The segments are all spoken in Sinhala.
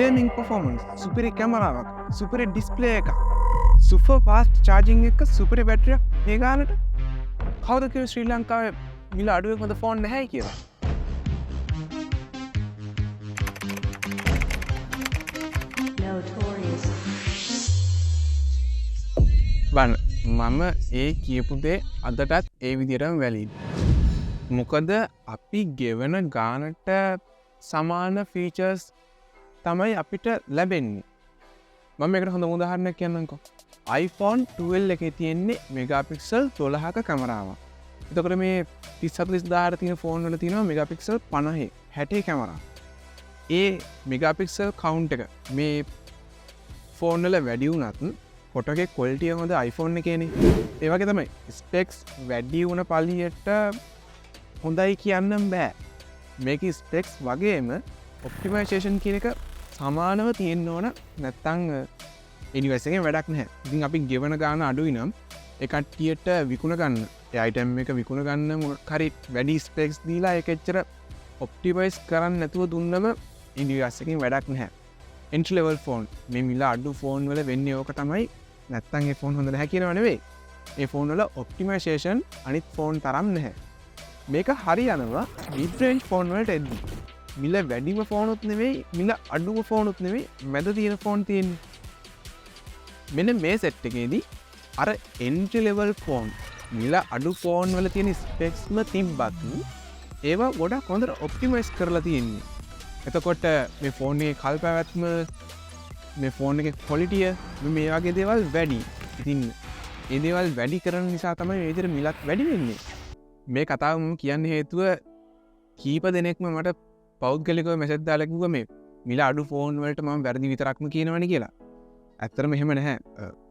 ගේමින් පර්ෆෝමන්ස්, සුපිරි කැමරාවක්, සුපිරි ඩිස්ප්ලේ එකක්, සුපර් ෆාස්ට් චාර්ජින් එක, සුපිරි බැටරියක් මේ ගානට කවුද කිව්වේ ශ්‍රී ලංකාවේ මිල අඩුවෙන් හොඳ ෆෝන් නැහැ කියලා? බන්න මම ඒ කියපු දේ අදටත් ඒ විදිහටම වැලිඩ්. මොකද අපි ගෙවන ගානට සමාන ෆීචර්ස් තමයි අපිට ලැබෙන්නේ. මම මේකට හොඳ උදාහරණයක් කියන්නම්කෝ. iPhone 12 එකේ තියෙන්නේ මෙගාපික්සල් 12ක කැමරාවක්. එතකොට මේ 30-40 තියෙන ෆෝන් වල තියෙනවා මෙගාපික්සල් 50 60 කැමරා. ඒ මෙගාපික්සල් කවුන්ට් එක මේ ෆෝන් වල වැඩි වුණත් ෆොටෝ එකේ ක්වොලිටි එක හොඳ iPhone එකේනේ. ඒ වගේ තමයි ස්පෙක්ස් වැඩි වුණ පළියට හොඳයි කියන්නම් බෑ. මේකේ ස්පෙක්ස් වගේම ඔප්ටිමයිසේෂන් කියන එක සමානව තියෙන්න ඕන, නැත්තම් ඉනිවර්ස් එකෙන් වැඩක් නැහැ. ඉතින් අපි ගෙවන ගාන අඩුයි නම් ඒ කට්ටියට විකුණ ගන්න, ඒ අයිටම් එක විකුණ ගන්න මොකක් හරි වැඩි ස්පෙක්ස් දීලා ඒක එච්චර ඔප්ටිමයිස් කරන්න නැතුව දුන්නම ඉනිවර්ස් එකෙන් වැඩක් නැහැ. entry level phone මේ මිල අඩු ෆෝන් වල වෙන්නේ ඕක තමයි. නැත්තම් ඒ ෆෝන් හොඳ නැහැ කියනව නෙවෙයි. ඒ ෆෝන් වල ඔප්ටිමයිසේෂන් අනිත් ෆෝන් තරම් නැහැ. මේක හරියනවා mid range ෆෝන් වලට එද්දි. මිල වැඩිම ෆෝනුත් නෙවෙයි, මිල අඩුම ෆෝනුත් නෙවෙයි, මැද තියෙන ෆෝන් තියෙන්නේ. මෙන්න මේ සෙට් එකේදී අර entry level ෆෝන් මිල අඩු ෆෝන් වල තියෙන ස්පෙක්ස්ම තිබ්බත් ඒවා ගොඩක් හොඳට ඔප්ටිමයිස් කරලා තියෙන්නේ. එතකොට මේ ෆෝන් එකේ කල්පැවැත්ම, මේ ෆෝන් එකේ ක්වොලිටිය, මේ වගේ දේවල් වැඩි. ඉතින් ඒ දේවල් වැඩි කරන නිසා තමයි මේ විදිහට මිලත් වැඩි වෙන්නේ. මේ කතාව මම කියන්න හේතුව කීප දෙනෙක්ම මට පෞද්ගලිකව මැසේජ් දාලා කිව්වා මේ මිල අඩු ෆෝන් වලට මම වැරදි විතරක්ම කියනවනේ කියලා. ඇත්තටම එහෙම නැහැ.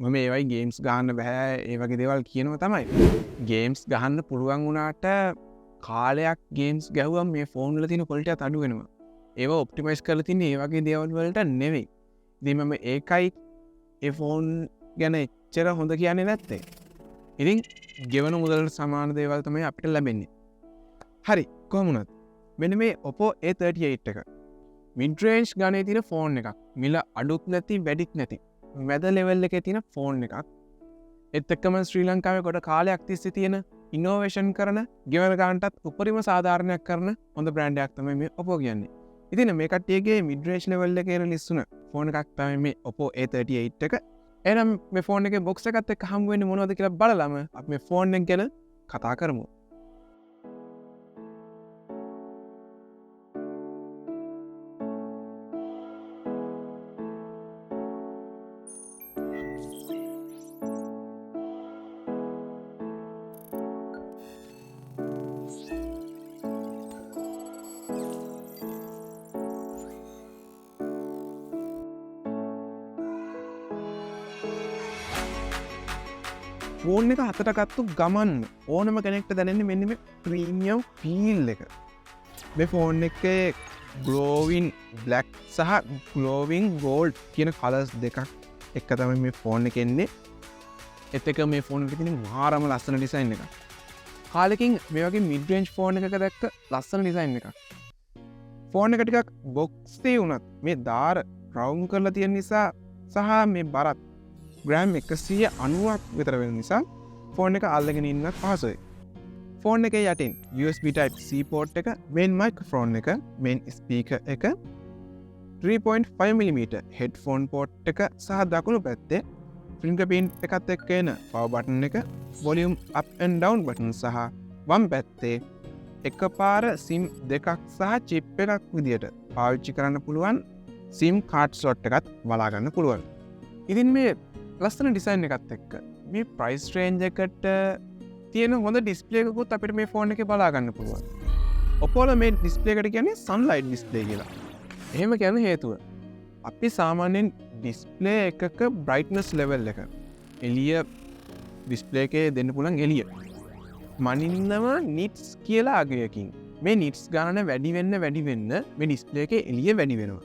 මම ඒවයි ගේම්ස් ගහන්න බෑ ඒ වගේ දේවල් කියනවා තමයි. ගේම්ස් ගහන්න පුළුවන් වුණාට කාලයක් ගේම්ස් ගැහුවම මේ ෆෝන් වල තියෙන ක්වොලිටියත් අඩු වෙනවා. ඒවා ඔප්ටිමයිස් කරලා තින්නේ ඒ වගේ දේවල් වලට නෙවෙයි. ඉතින් මම ඒකයි ඒ ෆෝන් ගැන එච්චර හොඳ කියන්නේ නැත්තේ. ඉතින් ගෙවන මුදලට සමාන දේවල් තමයි අපිට ලැබෙන්නේ. හරි, කොහොම වුණත් මෙන්න මේ Oppo A38 එක mid range ගානේ තියෙන ෆෝන් එකක්. මිල අඩුත් නැති වැඩිත් නැති මැද ලෙවල් එකේ තියෙන ෆෝන් එකක්. ඒත් එක්කම ශ්‍රී ලංකාවේ කොට කාලයක් තිස්සේ තියෙන ඉනෝවේෂන් කරන, ගෙවන ගානටත් උපරිම සාධාරණයක් කරන හොඳ බ්‍රෑන්ඩ් එකක් තමයි මේ Oppo කියන්නේ. ඉතින් මේ කට්ටියගේ mid range level එකේ රිලීස් වුණ ෆෝන් එකක් තමයි මේ Oppo A38 එක. එහෙනම් මේ ෆෝන් එකේ බොක්ස් එකත් එක්ක හම්බ වෙන්නේ මොනවද කියලා බලලාම අපි මේ ෆෝන් එක ගැන කතා කරමු. ෆෝන් එක හතට ගත්තු ගමන් ඕනම කෙනෙක්ට දැනෙන්නේ මෙන්න මේ ප්‍රීමියම් ෆීල් එක. මේ ෆෝන් එකේ ග්ලෝවින් බ්ලැක් සහ ග්ලෝවින් ගෝල්ඩ් කියන කලර්ස් දෙකක් එක තමයි මේ ෆෝන් එකේ එන්නේ. ඒත් එක මේ ෆෝන් එකේ තියෙන මාරම ලස්සන ඩිසයින් එකක්. කාලෙකින් මේ වගේ මිඩ් රේන්ජ් ෆෝන් එකක දැක්ක ලස්සන ඩිසයින් එකක්. ෆෝන් එක ටිකක් බොක්ස් එකේ වුණත් මේ දාර රවුන්ඩ් කරලා තියෙන නිසා සහ මේ බරත් ග්‍රෑම් 190ක් විතර වෙන නිසා ෆෝන් එක අල්ලගෙන ඉන්නත් පහසුයි. ෆෝන් එකේ යටින් USB Type-C port එක, main microphone එක, main speaker එක, 3.5mm headphone port එක සහ දකුණු පැත්තේ fingerprint එකත් එක්ක එන power button එක, volume up and down button සහ වම් පැත්තේ එකපාර SIM දෙකක් සහ chip එකක් විදියට පාවිච්චි කරන්න පුළුවන් SIM card slot එකත් බලා ගන්න පුළුවන්. ඉතින් මේ ලස්සන ඩිසයින් එකත් එක්ක මේ ප්‍රයිස් රේන්ජ් එකට තියෙන හොඳ ඩිස්ප්ලේ එකකුත් අපිට මේ ෆෝන් එකේ බලා ගන්න පුළුවන්. Oppo වල මේ ඩිස්ප්ලේ එකට කියන්නේ sunlight display කියලා. එහෙම කියන හේතුව අපි සාමාන්‍යයෙන් ඩිස්ප්ලේ එකක brightness level එක එළිය ඩිස්ප්ලේ එකේ දෙන්න පුළුවන් එළිය මනින්නම nits කියලා අගයකින් මේ nits ගණන වැඩි වෙන්න මේ ඩිස්ප්ලේ එකේ එළිය වැඩි වෙනවා.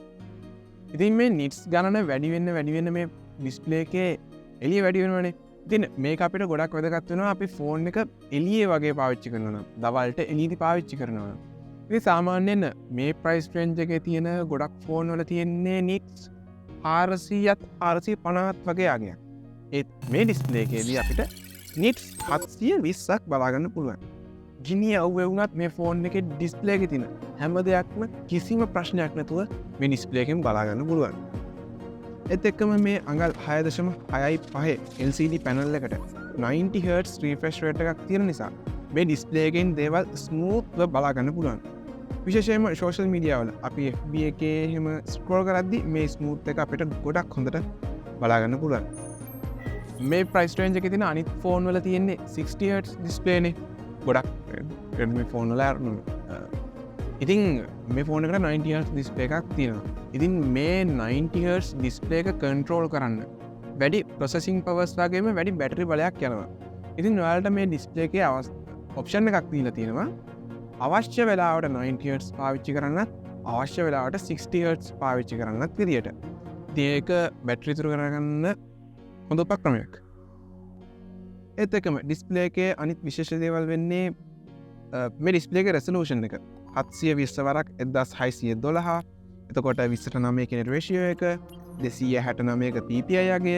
ඉතින් මේ nits ගණන වැඩි වෙන්න මේ ඩිස්ප්ලේ එකේ එළිය වැඩි වෙනවනේ. ඉතින් මේක අපිට ගොඩක් වැදගත් වෙනවා අපි ෆෝන් එක එළියේ වගේ පාවිච්චි කරනවා නම්, දවල්ට එළියදී පාවිච්චි කරනවා නම්. සාමාන්‍යෙන් මේ ප්‍රයිස් ට්‍රෙන්ජ් එක තියෙන ගොඩක් ෆෝන් වල තියෙන්නේ නිට්ස් 450 වගේ ආගයක්. ඒත් මේ ඩිස්ප්ලේකේදී අපිට නිට්ස් 720ක් බලාගන්න පුළුවන්. ගිනි අවුවුණත් මේ ෆෝන් එක ඩිස්ප්ලේ එක තින හැම දෙයක්ම කිසිම ප්‍රශ්නයක් නැතුව මේ ඩිස්ප්ලේකෙන් බලාගන්න පුළුවන්. එත් එක්කම මේ අඟල් 6.5 LCD පැනල් එකට 90Hz රීෆ්‍රෙෂ් රේට් එකක් තියෙන නිසා මේ ඩිස්ප්ලේකෙන් දේවල් ස්මූත්ව බලාගන්න පුළුවන්. විශේෂයෙන්ම සෝෂල් මීඩියාවල අපි FB එකේ එහෙම ස්ක්‍රෝල් කරද්දි මේ ස්මූත් එක අපිට ගොඩක් හොඳට බලාගන්න පුළුවන්. මේ ප්‍රයිස් රේන්ජ් එකේ තියෙන අනිත් ෆෝන් වල තියෙන්නේ 60Hz ඩිස්ප්ලේනේ. ගොඩක් Redmi ෆෝන් වල ඉතින් මේ ෆෝන් එකට 90Hz ඩිස්ප්ලේ එකක් තියෙනවා. ඉතින් මේ 90Hz ඩිස්ප්ලේ එක කන්ට්‍රෝල් කරන්න වැඩි ප්‍රොසෙසිං පවර්ස් වගේම වැඩි බැටරි බලයක් යනවා. ඉතින් ඔයාලට මේ ඩිස්ප්ලේ එකේ ඔප්ෂන් එකක් දීලා තියෙනවා. අවශ්‍ය වෙලාවට 90Hz පාවිච්චි කරන්නත් අවශ්‍ය වෙලාවට 60Hz පාවිච්චි කරන්නත් විදියට. ඉතින් ඒක බැටරි ඉතුරු කරගන්න හොඳ උපක්‍රමයක්. ඒත් එක්කම ඩිස්ප්ලේ එකේ අනිත් විශේෂ දේවල් වෙන්නේ මේ ඩිස්ප්ලේ එකේ රෙසලූෂන් එක 720 වරක් 1612. එතකොට 20:9 කියන රේෂියෝ එක 269ක PPI අගය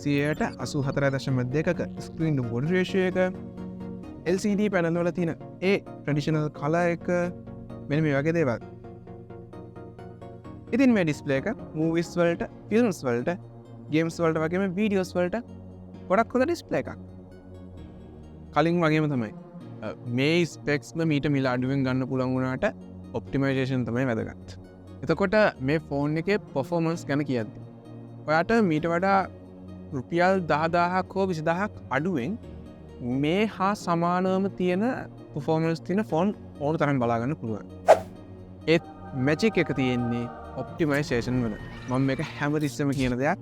184.2ක ස්ක්‍රීන් ටු බෝඩි රේෂියෝ එක LCD පැනල් වල තියෙන ඒ ට්‍රැඩිෂනල් කලර් එක මෙන්න මේ වගේ දේවල්. ඉතින් මේ ඩිස්ප්ලේ එක මූවිස් වලට, ෆිල්ම්ස් වලට, ගේම්ස් වලට වගේම වීඩියෝස් වලට ගොඩක් හොඳ ඩිස්ප්ලේ එකක්. කලින් වගේම තමයි මේ ස්පෙක්ස්ම මීට මිල අඩුවෙන් ගන්න පුළුවන් වුණාට ඔප්ටිමයිසේෂන් තමයි වැදගත්. එතකොට මේ ෆෝන් එකේ පර්ෆෝමන්ස් ගැන කියද්දි ඔයාට මීට වඩා රුපියල් 10000ක් හෝ 20000ක් අඩුවෙන් මේ හා සමානවම තියෙන පර්ෆෝමන්ස් තියෙන ෆෝන් ඕන තරම් බලාගන්න පුළුවන්. ඒත් මැජික් එක තියෙන්නේ ඔප්ටිමයිසේෂන් වල. මම මේක හැමතිස්සෙම කියන දෙයක්.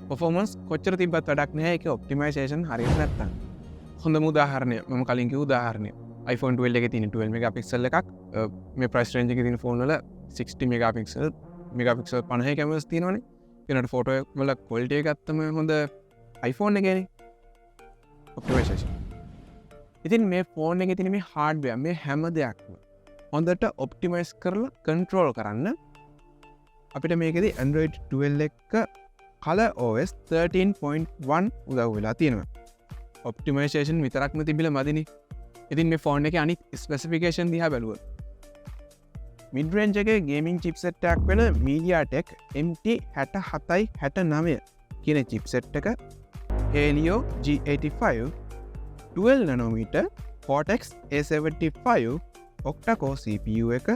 පර්ෆෝමන්ස් කොච්චර තිබ්බත් වැඩක් නැහැ ඒක ඔප්ටිමයිසේෂන් හරියට නැත්තම්. හොඳම උදාහරණය මම කලින් කිව්ව උදාහරණය iPhone 12 එකේ තියෙන 12 මෙගාපික්සල් එකක් මේ ප්‍රයිස් රේන්ජ් එකේ තියෙන ෆෝන් වල 60 මෙගාපික්සල් 50 කැමරාස් තියෙනවනේ. ඊළඟට ෆොටෝ වල ක්වොලිටි එක ගත්තම හොඳ iPhone එකේනේ. ඔප්ටිමයිසේෂන්. ඉතින් මේ ෆෝන් එකේ තියෙන මේ හાર્ඩ්වෙයාර් මේ හැම දෙයක්ම හොඳට ඔප්ටිමයිස් කරලා කන්ට්‍රෝල් කරන්න අපිට මේකෙදි Android 12 එක Color OS 13.1 උදව් වෙලා තියෙනවා. ඔප්ටිමයිසේෂන් විතරක්ම තිබිලා මදිනේ. ඉතින් මේ ෆෝන් එකේ අනිත් ස්පෙසිෆිකේෂන් දිහා බැලුවොත් මිඩ් රේන්ජ් එකේ ගේමින් චිප්සෙට් එකක් වෙන MediaTek MT6769 කියන චිප්සෙට් එක Helio G85 12nm Cortex A75 octa-core CPU එක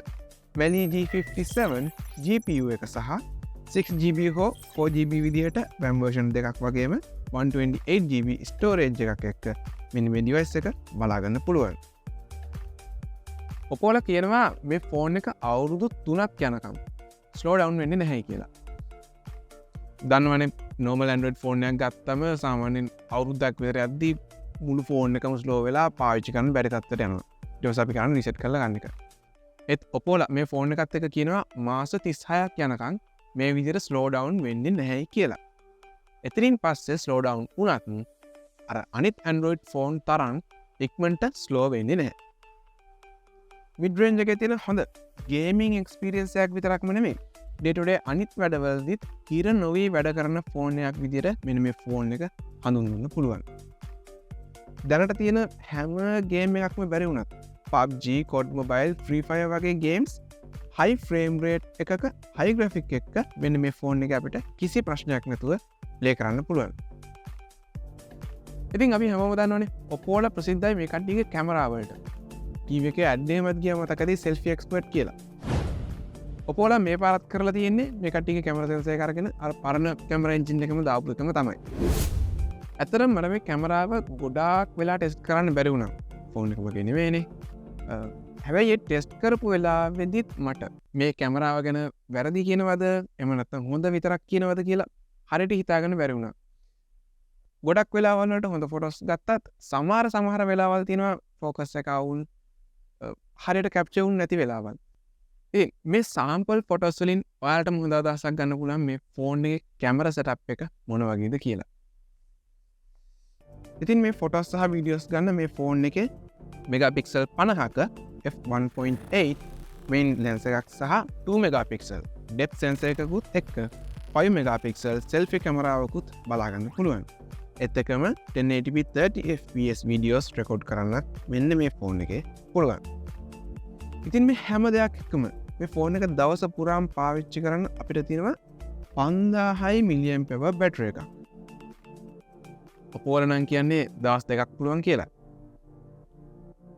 Mali G57 GPU එක සහ 6GB හෝ 4GB විදිහට RAM version දෙකක් වගේම 128GB ස්ටෝරේජ් එකක් එක්ක මෙන්න මේ ඩිවයිස් එක බලාගන්න පුළුවන්. Oppo ලා කියනවා මේ ෆෝන් එක අවුරුදු 3ක් යනකම් ස්ලෝ ඩවුන් වෙන්නේ නැහැ කියලා. දන්නවනේ normal Android ෆෝන් එකක් ගත්තම සාමාන්‍යයෙන් අවුරුද්දක් විතර යද්දී මුළු ෆෝන් එකම ස්ලෝ වෙලා පාවිච්චි කරන්න බැරි තත්ත්වයට යනවා. ඊට පස්සේ අපි කරන්නේ රීසෙට් කරලා ගන්න එක. ඒත් Oppo ලා මේ ෆෝන් එකත් එක්ක කියනවා මාස 36ක් යනකම් මේ විදිහට ස්ලෝ ඩවුන් වෙන්නේ නැහැ කියලා. එතනින් පස්සේ ස්ලෝ ඩවුන් වුණත් අර අනිත් Android ෆෝන් තරම් ඉක්මනට ස්ලෝ වෙන්නේ නැහැ. මිඩ් රේන්ජ් එකේ තියෙන හොඳ ගේමින් එක්ස්පීරියන්ස් එකක් විතරක්ම නෙමෙයි ඩේ ටු ඩේ අනිත් වැඩවලදීත් හිර නොවී වැඩ කරන ෆෝන් එකක් විදිහට මෙන්න මේ ෆෝන් එක හඳුන්වන්න පුළුවන්. දැනට තියෙන හැම ගේම් එකක්ම බැරි වුණත් PUBG, COD Mobile, Free Fire වගේ ගේම්ස් high frame rate එකක high graphic එකක මෙන්න මේ ෆෝන් එක අපිට කිසි ප්‍රශ්නයක් නැතුව ප්ලේ කරන්න පුළුවන්. ඉතින් අපි හැමෝම දන්නවනේ Oppo වල ප්‍රසිද්ධයි මේ කට්ටියගේ කැමරා වලට. TV එකේ ඇඩ් එකමත් ගියා මතකද selfie expert කියලා. Oppo ලා මේ පාරත් කරලා තියෙන්නේ මේ කට්ටියගේ කැමරා සෙන්සර් එක අරගෙන අර පරණ කැමරා එන්ජින් එකම දාපු එකම තමයි. ඇත්තටම මට මේ කැමරාව ගොඩාක් වෙලා ටෙස්ට් කරන්න බැරි වුණා. ෆෝන් එකම නෙවෙයිනේ. හැබැයි ටෙස්ට් කරපු වෙලාවෙදිත් මට මේ කැමරාව ගැන වැරදි කියනවද එහෙම නැත්නම් හොඳ විතරක් කියනවද කියලා හරියට හිතාගන්න බැරි වුණා. ගොඩක් වෙලාවල් වලට හොඳ ෆොටෝස් ගත්තත් සමහර වෙලාවල් තියෙනවා ෆෝකස් එක අවුල් හරියට කැප්චර් වුනේ නැති වෙලාවල්. ඉතින් මේ සාම්පල් ෆොටෝස් වලින් ඔයාලටම හොඳ අදහසක් ගන්න පුළුවන් මේ ෆෝන් එකේ කැමරා සෙටප් එක මොන වගේද කියලා. ඉතින් මේ ෆොටෝස් සහ වීඩියෝස් ගන්න මේ ෆෝන් එකේ මෙගාපික්සල් 50ක f1.8 මෙයින් ලෙන්ස එකක් සහ 2 මෙගාපික්සල් ඩෙප් සෙන්සර් එකකුත් එක්ක 5 මෙගාපික්සල් සෙල්ෆි කැමරාවකුත් බලාගන්න පුළුවන්. එතකම 1080p 30fps වීඩියෝස් රෙකෝඩ් කරන්න මෙන්න මේ ෆෝන් එකේ පුළුවන්. ඉතින් මේ හැම දෙයක් එක්කම මේ ෆෝන් එක දවස පුරාම පාවිච්චි කරන්න අපිට තියෙනවා 5000 මිලියම් පෙව බැටරි එකක්. Oppo නම් කියන්නේ දවස් දෙකක් පුළුවන් කියලා.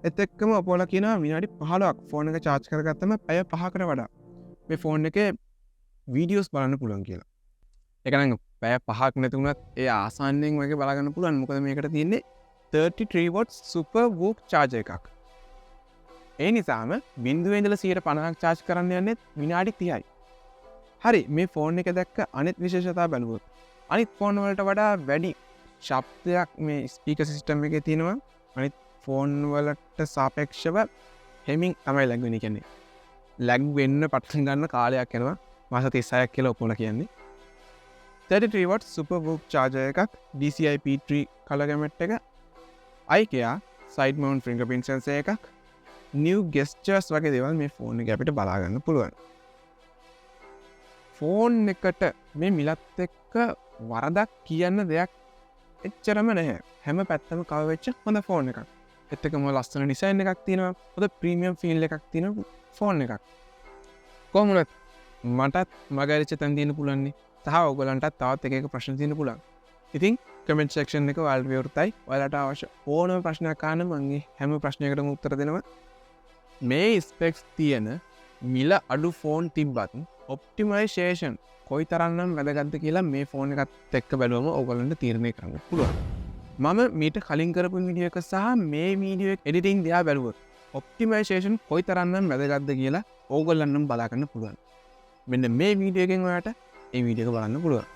ඒත් එක්කම Oppo කියනවා විනාඩි 15ක් ෆෝන් එක charge කරගත්තම පැය 5කට වඩා මේ ෆෝන් එකේ වීඩියෝස් බලන්න පුළුවන් කියලා. ඒක නම් පැය 5ක් නැතුණත් ඒ ආසන්නයෙන් වගේ බලාගන්න පුළුවන්. මොකද මේකට තියෙන්නේ 33 watts super whoop charger එකක්. ඒ නිසාම බිඳුවේ ඉඳලා 150ක් charge කරන්න යන්නේ විනාඩි 30යි. හරි මේ ෆෝන් එක දැක්ක අනිත් විශේෂතාව බලුවොත් අනිත් ෆෝන් වලට වඩා වැඩි ශබ්දයක් මේ ස්පීකර් සිස්ටම් එකේ තියෙනවා. අනිත් ෆෝන් වලට සාපේක්ෂව හෙමින් තමයි ලැග් වෙන්නේ කියන්නේ. ලැග් වෙන්න පටන් ගන්න කාලයක් යනවා. මාස 36ක් කියලා Oppo කියන්නේ. 33 watt super whoop charger එකක් DCI-P3 color gamut එක IKEA side mount fingerprint sensor එකක් new gestures වගේ දේවල් මේ ෆෝන් එකේ අපිට බලා ගන්න පුළුවන්. ෆෝන් එකට මේ මිලත් එක්ක වරදක් කියන්න දෙයක් එච්චරම නැහැ. හැම පැත්තම කවර් වෙච්ච හොඳ ෆෝන් එකක්. ඒත් එකම ලස්සන ඩිසයින් එකක් තියෙනවා. හොඳ ප්‍රීමියම් ෆීල් එකක් තියෙන ෆෝන් එකක්. කොහොමද මටත් මගරිච්ච තැන් තියෙන පුළුවන්නේ. සහ ඔයගලන්ටත් තවත් එක ප්‍රශ්න තියෙන පුළුවන්. ඉතින් කමෙන්ට් සෙක්ෂන් එක ඔයාලට විවෘතයි. ඔයාලට අවශ්‍ය ඕනම ප්‍රශ්නයක් අහන්න මම හැම ප්‍රශ්නයකටම උත්තර දෙනවා. මේ ස්පෙක්ස් තියෙන මිල අඩු ෆෝන් තිබ්බත් ඔප්ටිමයිසේෂන් කොයි තරම්නම් වැදගත්ද කියලා මේ ෆෝන් එකත් එක්ක බැලුවම ඔයගලන්ට තීරණය කරන්න පුළුවන්. මම මීට කලින් කරපු වීඩියෝ එක සහ මේ වීඩියෝ එක එඩිටින් දිහා බැලුවොත් ඔප්ටිමයිසේෂන් කොයි තරම්නම් වැදගත්ද කියලා ඕගොල්ලන්නම් බලා ගන්න පුළුවන්. මෙන්න මේ වීඩියෝ එකෙන් ඔයාලට ඒ වීඩියෝ එක බලන්න පුළුවන්.